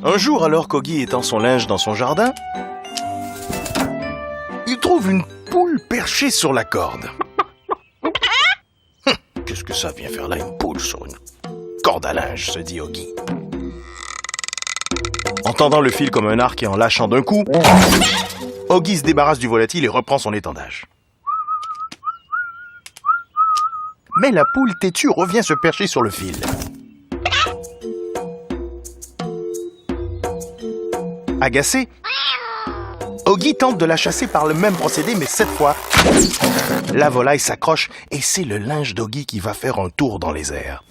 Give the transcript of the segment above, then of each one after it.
Un jour, alors qu'Oggy étend son linge dans son jardin, il trouve une poule perchée sur la corde. Qu'est-ce que ça vient faire là, une poule sur une corde à linge, se dit Oggy. En tendant le fil comme un arc et en lâchant d'un coup, Oggy se débarrasse du volatile et reprend son étendage. Mais la poule têtue revient se percher sur le fil. Agacé, Oggy tente de la chasser par le même procédé, mais cette fois, la volaille s'accroche et c'est le linge d'Oggy qui va faire un tour dans les airs.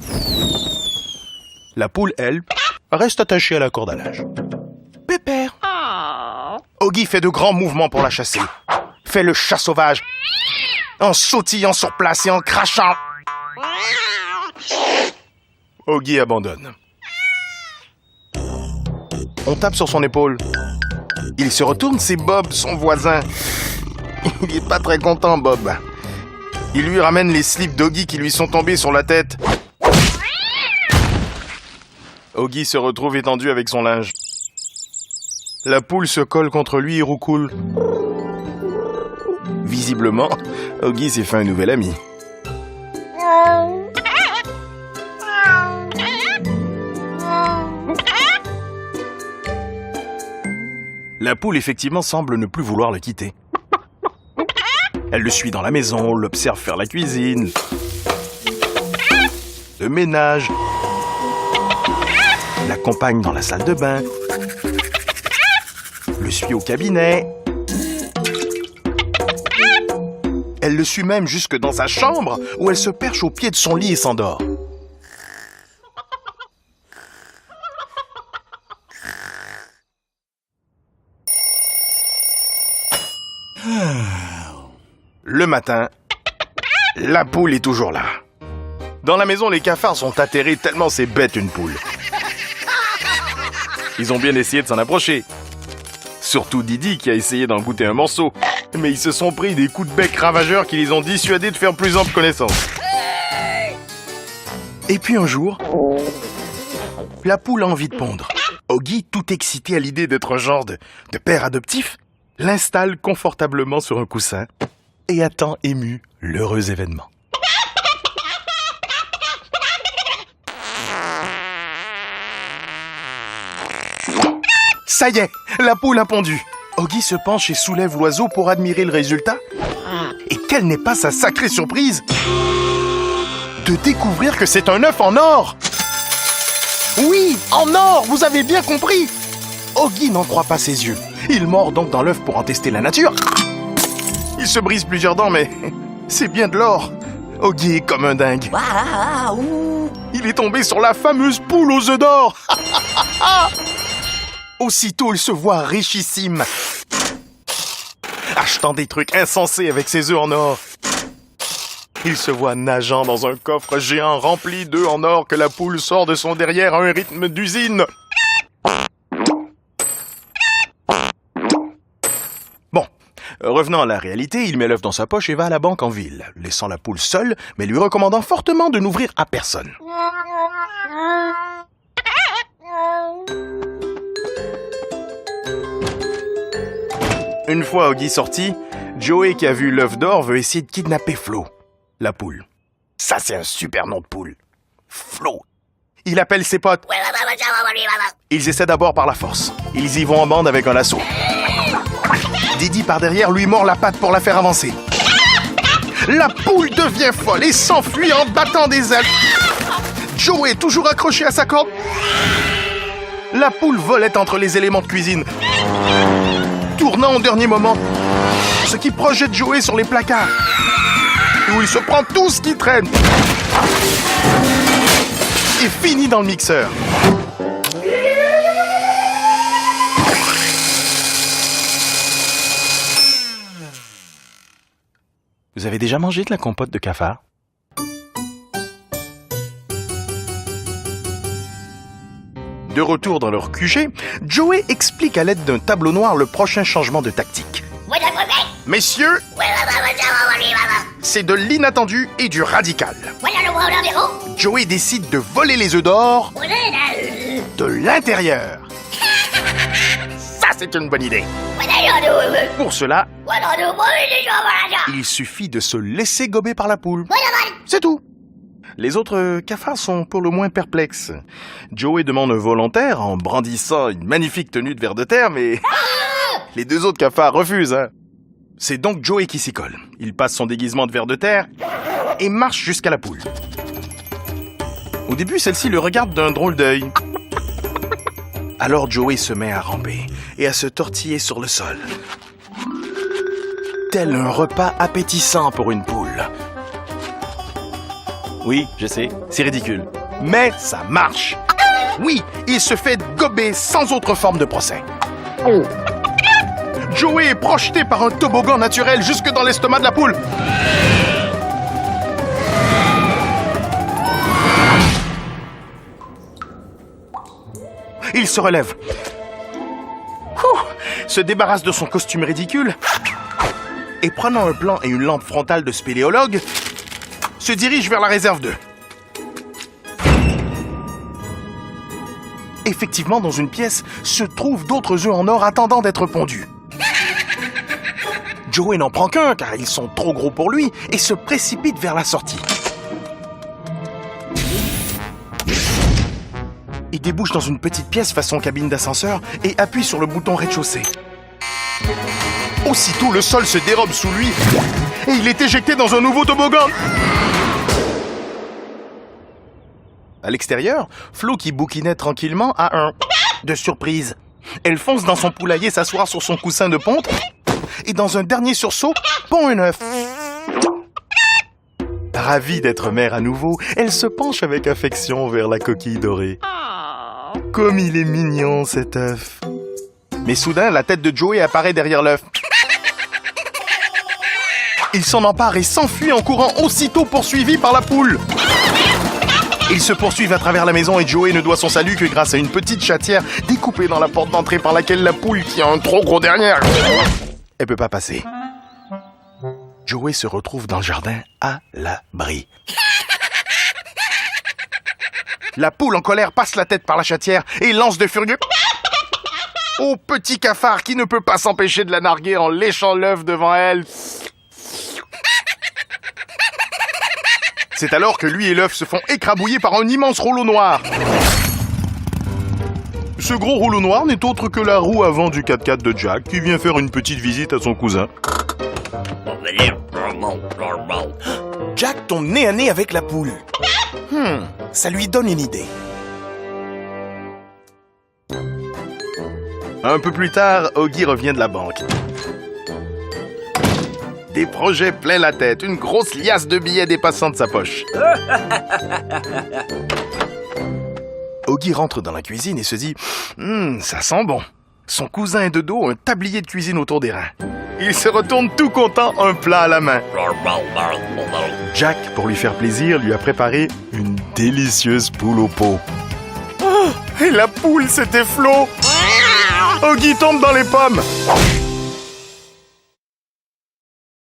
La poule, elle, reste attachée à la corde à linge. Pépère. Oggy fait de grands mouvements pour la chasser. Fait le chat sauvage, en sautillant sur place et en crachant. Oggy abandonne. On tape sur son épaule. Il se retourne, c'est Bob, son voisin. Il est pas très content, Bob. Il lui ramène les slips d'Oggy qui lui sont tombés sur la tête. Oggy se retrouve étendu avec son linge. La poule se colle contre lui et roucoule. Visiblement, Oggy s'est fait un nouvel ami. La poule, effectivement, semble ne plus vouloir le quitter. Elle le suit dans la maison, l'observe faire la cuisine, le ménage, l'accompagne dans la salle de bain, le suit au cabinet. Elle le suit même jusque dans sa chambre, où elle se perche au pied de son lit et s'endort. Le matin, la poule est toujours là. Dans la maison, les cafards sont atterrés tellement c'est bête une poule. Ils ont bien essayé de s'en approcher. Surtout Didi qui a essayé d'en goûter un morceau. Mais ils se sont pris des coups de bec ravageurs qui les ont dissuadés de faire plus ample connaissance. Et puis un jour, la poule a envie de pondre. Oggy, tout excité à l'idée d'être un genre de père adoptif, l'installe confortablement sur un coussin et attend ému l'heureux événement. Ça y est, la poule a pondu. Oggy se penche et soulève l'oiseau pour admirer le résultat. Et quelle n'est pas sa sacrée surprise de découvrir que c'est un œuf en or. Oui, en or, vous avez bien compris. Oggy n'en croit pas ses yeux. Il mord donc dans l'œuf pour en tester la nature. Il se brise plusieurs dents, mais c'est bien de l'or. Oggy est comme un dingue. Il est tombé sur la fameuse poule aux œufs d'or. Aussitôt, il se voit richissime, achetant des trucs insensés avec ses œufs en or. Il se voit nageant dans un coffre géant rempli d'œufs en or que la poule sort de son derrière à un rythme d'usine. Bon, revenant à la réalité, il met l'œuf dans sa poche et va à la banque en ville, laissant la poule seule, mais lui recommandant fortement de n'ouvrir à personne. Une fois Oggy sorti, Joey, qui a vu l'œuf d'or, veut essayer de kidnapper Flo, la poule. Ça, c'est un super nom de poule. Flo. Il appelle ses potes. Ils essaient d'abord par la force. Ils y vont en bande avec un lasso. Didi, par derrière, lui mord la patte pour la faire avancer. La poule devient folle et s'enfuit en battant des ailes. Joey est toujours accroché à sa corde. La poule volette entre les éléments de cuisine, tournant au dernier moment, ce qui projette Joey sur les placards, où il se prend tout ce qui traîne et finit dans le mixeur. Vous avez déjà mangé de la compote de cafard? De retour dans leur QG, Joey explique à l'aide d'un tableau noir le prochain changement de tactique. Messieurs, c'est de l'inattendu et du radical. Joey décide de voler les œufs d'or de l'intérieur. c'est une bonne idée. Pour cela, il suffit de se laisser gober par la poule. C'est tout. Les autres cafards sont pour le moins perplexes. Joey demande un volontaire en brandissant une magnifique tenue de ver de terre, mais les deux autres cafards refusent. C'est donc Joey qui s'y colle. Il passe son déguisement de ver de terre et marche jusqu'à la poule. Au début, celle-ci le regarde d'un drôle d'œil. Alors Joey se met à ramper et à se tortiller sur le sol. Tel un repas appétissant pour une poule. Oui, je sais, c'est ridicule. Mais ça marche. Oui, il se fait gober sans autre forme de procès. Joey est projeté par un toboggan naturel jusque dans l'estomac de la poule. Il se relève. Se débarrasse de son costume ridicule et prenant un plan et une lampe frontale de spéléologue, se dirige vers la réserve 2. Effectivement, dans une pièce, se trouvent d'autres œufs en or attendant d'être pondus. Joey n'en prend qu'un, car ils sont trop gros pour lui, et se précipite vers la sortie. Il débouche dans une petite pièce façon cabine d'ascenseur et appuie sur le bouton rez-de-chaussée. Aussitôt, le sol se dérobe sous lui et il est éjecté dans un nouveau toboggan. À l'extérieur, Flo, qui bouquinait tranquillement, a un de surprise. Elle fonce dans son poulailler s'asseoir sur son coussin de ponte et dans un dernier sursaut, pond un œuf. Ravie d'être mère à nouveau, elle se penche avec affection vers la coquille dorée. Comme il est mignon, cet œuf. Mais soudain, la tête de Joey apparaît derrière l'œuf. Il s'en empare et s'enfuit en courant, aussitôt poursuivi par la poule. Ils se poursuivent à travers la maison et Joey ne doit son salut que grâce à une petite chatière découpée dans la porte d'entrée par laquelle la poule, qui a un trop gros derrière, elle peut pas passer. Joey se retrouve dans le jardin à l'abri. La poule en colère passe la tête par la chatière et lance de furieux au petit cafard qui ne peut pas s'empêcher de la narguer en léchant l'œuf devant elle. C'est alors que lui et l'œuf se font écrabouiller par un immense rouleau noir. Ce gros rouleau noir n'est autre que la roue avant du 4x4 de Jack qui vient faire une petite visite à son cousin. Jack tombe nez à nez avec la poule. Ça lui donne une idée. Un peu plus tard, Oggy revient de la banque. Des projets plein la tête, une grosse liasse de billets dépassant de sa poche. Oggy rentre dans la cuisine et se dit « ça sent bon ». Son cousin est de dos, un tablier de cuisine autour des reins. Il se retourne tout content, un plat à la main. Jack, pour lui faire plaisir, lui a préparé une délicieuse poule au pot. Oh, et la poule, c'était Flo. Oggy tombe dans les pommes.